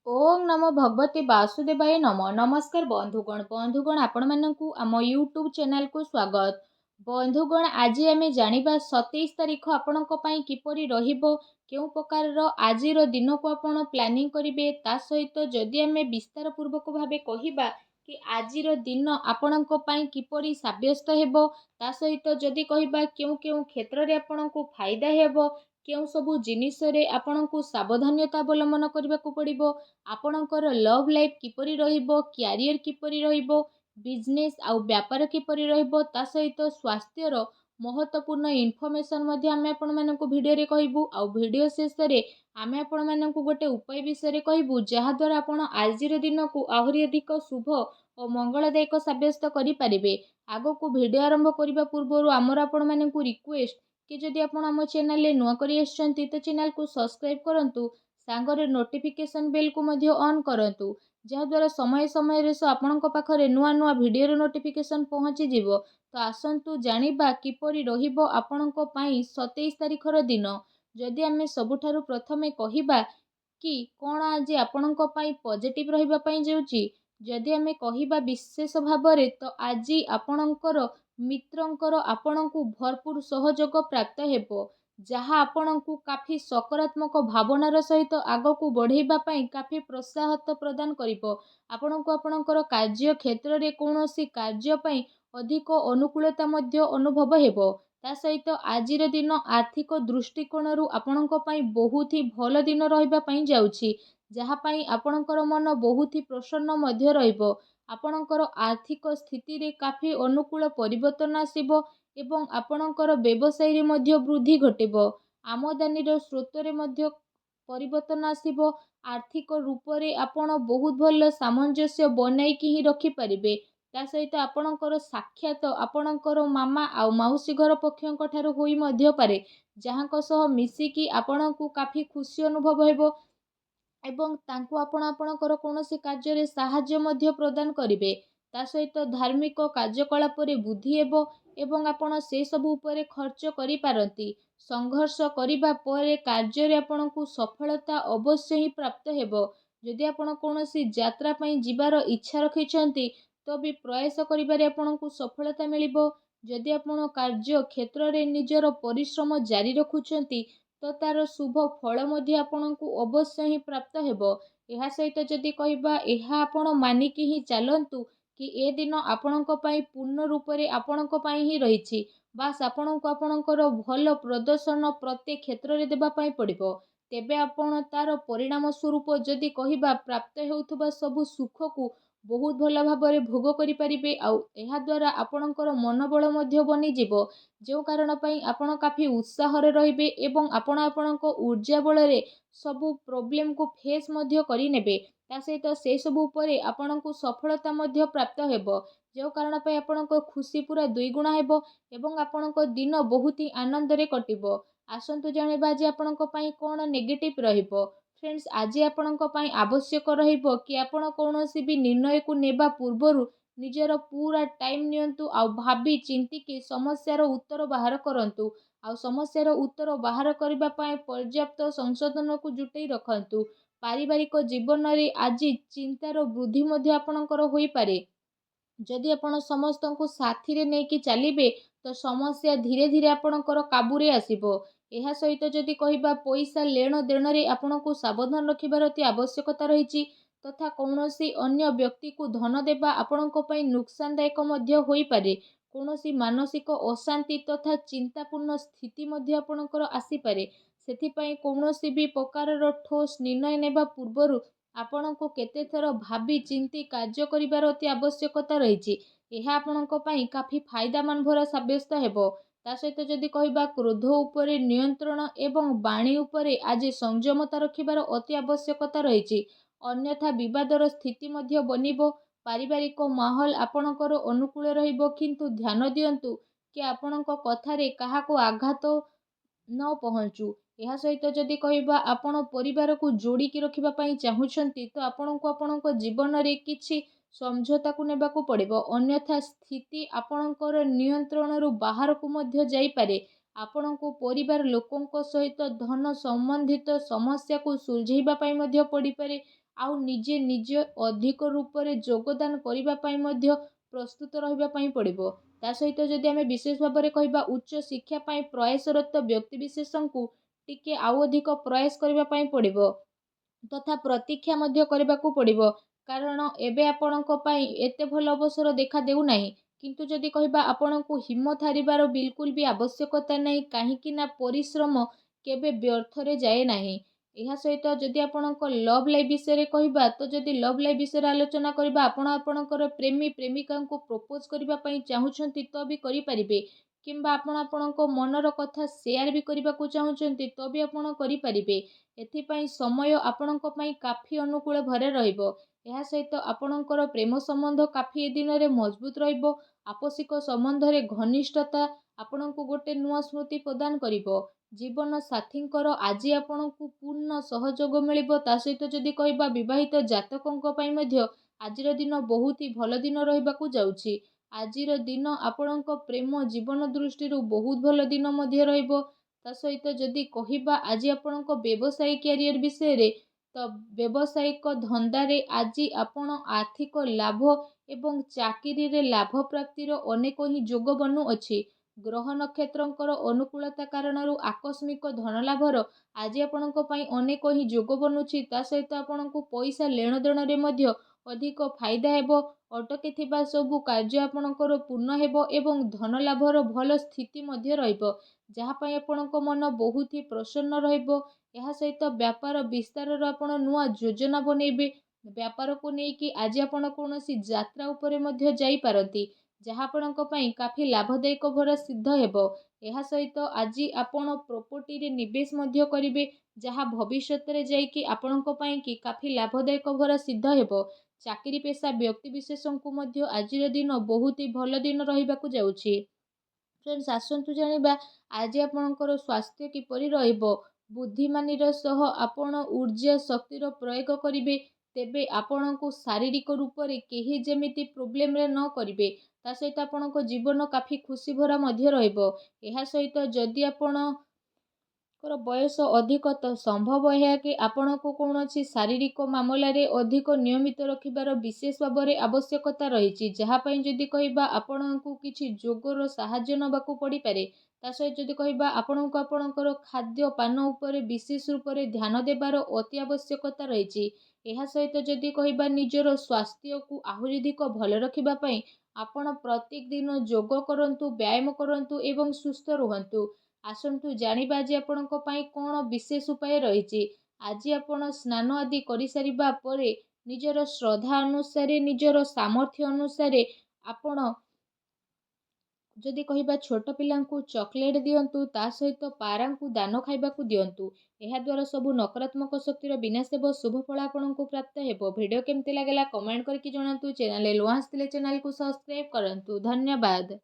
ओम नमो भगवते वासुदेवाय नमः। नमस्कार बंधुगण आपण मानकु आम यूट्यूब चैनल को स्वागत। बंधुगण आज आम जानिबा 27 तारीख आपणक पई किपरि रहिबो, केउ प्रकार आजिर दिन को आपण प्लानिंग करिवे, ता सहित जदि आम विस्तार पूर्वक भाबे कहिबा कि आजिर दिन आपणक पई किपरि साब्यस्त हेबो, ता सहित जदि कहिबा केउ केउ क्षेत्र रे आपणकु फायदा हेबो, केउ सबु जिनिस रे आपणकु सावधानता अवलंबन करबाकू पड़िबो, आपणकर लव लाइफ किपरि रहिबो, क्यारियर किपरि रहिबो, बिजनेस आउ व्यापार किपरि रहिबो, ता सहित स्वास्थ्यर महत्वपूर्ण इनफॉरमेशन मध्ये आमे आपण मानकु भिडियो रे कहिबु। आउ भिडियो शेष रे आमे आपण मानकु गोटे उपाय विषय रे कहिबु, जहा द्वारा आपण आजिर दिन को आहुरी अधिक शुभ और मंगलदायक साब्यस्त करि परिबे। आगो को भिडियो आरंभ करिबा पूर्वरु आमर आपण मानकु रिक्वेस्ट कि जदि आपण आम चैनल रे नुआ करि आछंती तो चैनल को सब्सक्राइब करंतु, सांगरे नोटिफिकेशन बेल को मध्य ऑन करंतु, जहाद्वारा समय समय रे आपणक पाखरे नुआ नुआ भिडियो रो नोटिफिकेशन पहुँची जिवो। तो आसंतु जानिबा किपरि रहिबो आपणक पई 27 तारिखर दिन। जदि आमे सबुठारु प्रथमे कहिबा कि कोण आज आपणक पई पॉजिटिव रहिबा पई जाउची, जदि आमे कहिबा विशेष भाबरे तो आज आपणकर मित्रंकर आपणकु भरपूर सहयोग प्राप्त हेबो, जहा आपणकु काफी सकारात्मक भावनार सहित आगकू बढ़ेबा पई काफी प्रोत्साहत प्रदान करिबो। आपणकु आपणकर कार्य क्षेत्र रे कोनोसी कार्य पई अधिक अनुकूलता मध्य अनुभव हेबो। ता सहित आजिर दिन आर्थिक दृष्टिकोणरू आपणक पई बहुत ही भल दिन रहिबा पई जाउची, जहा पई आपणकर मन बहुत ही प्रसन्न मध्य रहिबो। आपणकर आर्थिक स्थिति रे काफी अनुकूल परिवर्तन आसीबो एवं आपणकर व्यवसाय रे मध्य वृद्धि घटिबो। आमदानी रो स्रोत रे मध्य परिवर्तन आसीबो। आर्थिक रूप रे आपण बहुत भल सामंजस्य बनाईकि ही रखि परिबे। ता सहित आपणकर साक्षात आपणकर मामा आ माउसी घर पक्षक ठारू होई मध्य पारे, जहांक सह मिसिकी आपणकु काफी खुशी अनुभव हेबो एवं तांकु आपण आपणकर कोनोसी कार्य रे सहाय्य मध्य प्रदान करिवे। ता सहित धार्मिक कार्यकलाप रे बुद्धि हेबो एवं आपण से सब उपरे खर्च करि पारंती। संघर्ष करिबा परे कार्य रे आपणकु सफलता अवश्य ही प्राप्त हेबो। जदि आपण कोनोसी यात्रा पई जिबार इच्छा रखिछंती तो भी प्रयास करिबारे आपणकु सफलता मिलिबो। जदि आपण कार्य क्षेत्र रे निजर परिश्रम जारी रखुछंती तो तार शुभ फल मध्य आपणकु अवश्य ही प्राप्त हेबो। एहा सहित जदि कहिबा एहा आपण मानिकी ही चलंतु कि ए दिन आपणक पई पूर्ण रूप रे आपणक पई ही रहिछि, बास आपणकु आपणकर भल प्रदर्शन प्रत्येक क्षेत्र रे देबा पई पड़िबो। तेबे आपण तार परिणाम स्वरूप जदि कहिबा प्राप्त हेउथबा सब सुख को बहुत भल भाबरे भोग करि परिबे। आउ एहा द्वारा आपणकर मनोबल मध्य बनि जिवो, जो कारण पई आपण काफी उत्साह रे रहिबे एवं आपण आपणक ऊर्जा बल रे सबु प्रॉब्लम को फेस मध्य करि नेबे। ता सहित से सब उपरे आपणकु सफलता मध्य प्राप्त हेबो, जो कारण पई आपणक खुशी पूरा दुई गुणा हेबो एवं आपणक दिन बहुत ही आनंद रे कटिबो। आसंतु जानिबा जे आपणक पई कोन नेगेटिव रहिबो। फ्रेंड्स, आज आपणक पई आवश्यक रहिबो कि आपण कोनोसी भी निर्णय को नेबा पूर्वरु निजर पूरा टाइम नियंतु आ भाबी चिंती कि समस्यार उत्तर बाहर करंतु। आ समस्यार उत्तर बाहर करबा पई पर्याप्त संशोधन को जुटई रखंतु। पारिवारिक जीवन रे आज चिंतार वृद्धि मध्य आपणकर होई पारे। जदि आपण समस्त को साथी रे नेकी चलिबे तो समस्या धीरे धीरे आपणकर काबू रे आसीबो। एहा सहित जदि कहिबा पैसा लेन देन रे आपणको सावधान रखिबार अति आवश्यकता रहिछि, तथा कौनसी अन्य व्यक्ति को धन देबा आपणको पई नुकसानदायक मध्य होई पारे। कौनसी मानसिक अशांति तथा चिंतापूर्ण स्थिति मध्य आपणकर आसी पारे। सेथिपई कौनसी भी प्रकारर ठोस निर्णय नेबा पूर्वरु आपणको केते थर भाबी चिंती कार्य करिबार अति आवश्यकता रहिछि। एहा आपणको पई काफी फायदामान भरा साब्यस्त हेबो। ता सहित जदि कहिबा क्रोध उपरे नियंत्रण एवं वाणी उपरे आज संयमता रखिबार अति आवश्यकता रहिछि, अन्यथा विवादर स्थिति मध्य बनिबो। पारिवारिक माहौल आपणकर अनुकूल रहिबो, किंतु ध्यान दियंतु कि आपणक कथारे काहाको आघात न पहुंचू। एहा सहित जदि कहिबा आपण परिवार को जोड़ी की रखिबा पई चाहुछंती तो आपणको आपणक जीवन रे किछि समझौता को नेबा को पड़िबो, अन्यथा स्थिति आपणकर नियंत्रण रु बाहर को मध्य जाई पारे। ଆପଣଙ୍କୁ ପରିବାର ଲୋକଙ୍କ ସହିତ ଧନ ସମ୍ବନ୍ଧିତ ସମସ୍ୟାକୁ ସୁଲଝେଇବା ପାଇଁ ମଧ୍ୟ ପଡ଼ିପାରେ। ଆଉ ନିଜେ ନିଜେ ଅଧିକ ରୂପରେ ଯୋଗଦାନ କରିବା ପାଇଁ ମଧ୍ୟ ପ୍ରସ୍ତୁତ ରହିବା ପାଇଁ ପଡ଼ିବ। ତା ସହିତ ଯଦି ଆମେ ବିଶେଷ ଭାବରେ କହିବା ଉଚ୍ଚ ଶିକ୍ଷା ପାଇଁ ପ୍ରୟାସରତ ବ୍ୟକ୍ତିବିଶେଷଙ୍କୁ ଟିକେ ଆଉ ଅଧିକ ପ୍ରୟାସ କରିବା ପାଇଁ ପଡ଼ିବ ତଥା ପ୍ରତୀକ୍ଷା ମଧ୍ୟ କରିବାକୁ ପଡ଼ିବ। କାରଣ ଏବେ ଆପଣଙ୍କ ପାଇଁ ଏତେ ଭଲ ଅବସର ଦେଖା ଦେଉନାହିଁ। କିନ୍ତୁ ଯଦି କହିବା ଆପଣଙ୍କୁ ହିମ୍ମତ ହାରିବାର ବିଲକୁଲ ବି ଆବଶ୍ୟକତା ନାହିଁ, କାହିଁକି ନା ପରିଶ୍ରମ କେବେ ବ୍ୟର୍ଥରେ ଯାଏ ନାହିଁ। ଏହା ସହିତ ଯଦି ଆପଣଙ୍କ ଲଭ୍ ଲାଇଫ୍ ବିଷୟରେ କହିବା, ତ ଯଦି ଲଭ୍ ଲାଇଫ୍ ବିଷୟରେ ଆଲୋଚନା କରିବା, ଆପଣ ଆପଣଙ୍କର ପ୍ରେମୀ ପ୍ରେମିକାଙ୍କୁ ପ୍ରପୋଜ କରିବା ପାଇଁ ଚାହୁଁଛନ୍ତି ତ ବି କରିପାରିବେ, କିମ୍ବା ଆପଣ ଆପଣଙ୍କ ମନର କଥା ସେୟାର ବି କରିବାକୁ ଚାହୁଁଛନ୍ତି ତ ବି ଆପଣ କରିପାରିବେ। ଏଥିପାଇଁ ସମୟ ଆପଣଙ୍କ ପାଇଁ କାଫି ଅନୁକୂଳ ଭାବରେ ରହିବ। ଏହା ସହିତ ଆପଣଙ୍କର ପ୍ରେମ ସମ୍ବନ୍ଧ କାଫି ଏ ଦିନରେ ମଜବୁତ ରହିବ। ଆପୋଷିକ ସମ୍ବନ୍ଧରେ ଘନିଷ୍ଠତା ଆପଣଙ୍କୁ ଗୋଟେ ନୂଆ ସ୍ମୃତି ପ୍ରଦାନ କରିବ। ଜୀବନ ସାଥୀଙ୍କର ଆଜି ଆପଣଙ୍କୁ ପୂର୍ଣ୍ଣ ସହଯୋଗ ମିଳିବ। ତା ସହିତ ଯଦି କହିବା ବିବାହିତ ଜାତକଙ୍କ ପାଇଁ ମଧ୍ୟ ଆଜିର ଦିନ ବହୁତ ହି ଭଲ ଦିନ ରହିବାକୁ ଯାଉଛି। ଆଜିର ଦିନ ଆପଣଙ୍କ ପ୍ରେମ ଜୀବନ ଦୃଷ୍ଟିରୁ ବହୁତ ଭଲ ଦିନ ମଧ୍ୟ ରହିବ। ତା ସହିତ ଯଦି କହିବା ଆଜି ଆପଣଙ୍କ ବ୍ୟବସାୟିକ କ୍ୟାରିୟର ବିଷୟରେ, ତ ବ୍ୟବସାୟିକ ଧନ୍ଦାରେ ଆଜି ଆପଣ ଆର୍ଥିକ ଲାଭ ଏବଂ ଚାକିରିରେ ଲାଭ ପ୍ରାପ୍ତିର ଅନେକ ହିଁ ଯୋଗ ବନୁଅଛି। ଗ୍ରହ ନକ୍ଷତ୍ରଙ୍କର ଅନୁକୂଳତା କାରଣରୁ ଆକସ୍ମିକ ଧନ ଲାଭର ଆଜି ଆପଣଙ୍କ ପାଇଁ ଅନେକ ହିଁ ଯୋଗ ବନୁଛି। ତା ସହିତ ଆପଣଙ୍କୁ ପଇସା ନେଣ ଦେଣରେ ମଧ୍ୟ ଅଧିକ ଫାଇଦା ହେବ। ଅଟକିଥିବା ସବୁ କାର୍ଯ୍ୟ ଆପଣଙ୍କର ପୂର୍ଣ୍ଣ ହେବ ଏବଂ ଧନ ଲାଭର ଭଲ ସ୍ଥିତି ମଧ୍ୟ ରହିବ, ଯାହା ପାଇଁ ଆପଣଙ୍କ ମନ ବହୁତ ହି ପ୍ରସନ୍ନ ରହିବ। ଏହା ସହିତ ବ୍ୟାପାର ବିସ୍ତାରର ଆପଣ ନୂଆ ଯୋଜନା ବନେଇବେ। ବ୍ୟାପାରକୁ ନେଇକି ଆଜି ଆପଣ କୌଣସି ଯାତ୍ରା ଉପରେ ମଧ୍ୟ ଯାଇପାରନ୍ତି, ଯାହା ଆପଣଙ୍କ ପାଇଁ କାଫି ଲାଭଦାୟକ ଭରା ସିଦ୍ଧ ହେବ। ଏହା ସହିତ ଆଜି ଆପଣ ପ୍ରପର୍ଟିରେ ନିବେଶ ମଧ୍ୟ କରିବେ, ଯାହା ଭବିଷ୍ୟତରେ ଯାଇକି ଆପଣଙ୍କ ପାଇଁ କି କାଫି ଲାଭଦାୟକ ଭରା ସିଦ୍ଧ ହେବ। ଚାକିରି ପେଶା ବ୍ୟକ୍ତିବିଶେଷଙ୍କୁ ମଧ୍ୟ ଆଜିର ଦିନ ବହୁତ ହି ଭଲ ଦିନ ରହିବାକୁ ଯାଉଛି। ଫ୍ରେଣ୍ଡସ୍, ଆସନ୍ତୁ ଜାଣିବା ଆଜି ଆପଣଙ୍କର ସ୍ୱାସ୍ଥ୍ୟ କିପରି ରହିବ। ବୁଦ୍ଧିମାନିର ସହ ଆପଣ ଊର୍ଜା ଶକ୍ତିର ପ୍ରୟୋଗ କରିବେ, ତେବେ ଆପଣଙ୍କୁ ଶାରୀରିକ ରୂପରେ କେହି ଯେମିତି ପ୍ରୋବ୍ଲେମରେ ନ କରିବେ। ତା ସହିତ ଆପଣଙ୍କ ଜୀବନ କାଫି ଖୁସି ଭରା ମଧ୍ୟ ରହିବ। ଏହା ସହିତ ଯଦି ଆପଣଙ୍କର ବୟସ ଅଧିକ, ତ ସମ୍ଭବ ଏହା କି ଆପଣଙ୍କୁ କୌଣସି ଶାରୀରିକ ମାମଲାରେ ଅଧିକ ନିୟମିତ ରଖିବାର ବିଶେଷ ଭାବରେ ଆବଶ୍ୟକତା ରହିଛି, ଯାହା ପାଇଁ ଯଦି କହିବା ଆପଣଙ୍କୁ କିଛି ଯୋଗର ସାହାଯ୍ୟ ନେବାକୁ ପଡ଼ିପାରେ। ତା ସହିତ ଯଦି କହିବା ଆପଣଙ୍କୁ ଆପଣଙ୍କର ଖାଦ୍ୟ ପାନ ଉପରେ ବିଶେଷ ରୂପରେ ଧ୍ୟାନ ଦେବାର ଅତି ଆବଶ୍ୟକତା ରହିଛି। ଏହା ସହିତ ଯଦି କହିବା ନିଜର ସ୍ୱାସ୍ଥ୍ୟକୁ ଆହୁରି ଅଧିକ ଭଲ ରଖିବା ପାଇଁ ଆପଣ ପ୍ରତ୍ୟେକ ଦିନ ଯୋଗ କରନ୍ତୁ, ବ୍ୟାୟାମ କରନ୍ତୁ ଏବଂ ସୁସ୍ଥ ରୁହନ୍ତୁ। ଆସନ୍ତୁ ଜାଣିବା ଆଜି ଆପଣଙ୍କ ପାଇଁ କ'ଣ ବିଶେଷ ଉପାୟ ରହିଛି। ଆଜି ଆପଣ ସ୍ନାନ ଆଦି କରିସାରିବା ପରେ ନିଜର ଶ୍ରଦ୍ଧା ଅନୁସାରେ, ନିଜର ସାମର୍ଥ୍ୟ ଅନୁସାରେ ଆପଣ ଯଦି କହିବା ଛୋଟ ପିଲାଙ୍କୁ ଚକୋଲେଟ୍ ଦିଅନ୍ତୁ, ତା ସହିତ ପାରାଙ୍କୁ ଦାନ ଖାଇବାକୁ ଦିଅନ୍ତୁ। ଏହା ଦ୍ୱାରା ସବୁ ନକାରାତ୍ମକ ଶକ୍ତିର ବିନାଶ ହେବ, ଶୁଭ ଫଳ ଆପଣଙ୍କୁ ପ୍ରାପ୍ତ ହେବ। ଭିଡ଼ିଓ କେମିତି ଲାଗିଲା କମେଣ୍ଟ କରିକି ଜଣାନ୍ତୁ। ଚ୍ୟାନେଲରେ ନୂଆ ଆସିଥିଲେ ଚ୍ୟାନେଲକୁ ସବସ୍କ୍ରାଇବ୍ କରନ୍ତୁ। ଧନ୍ୟବାଦ।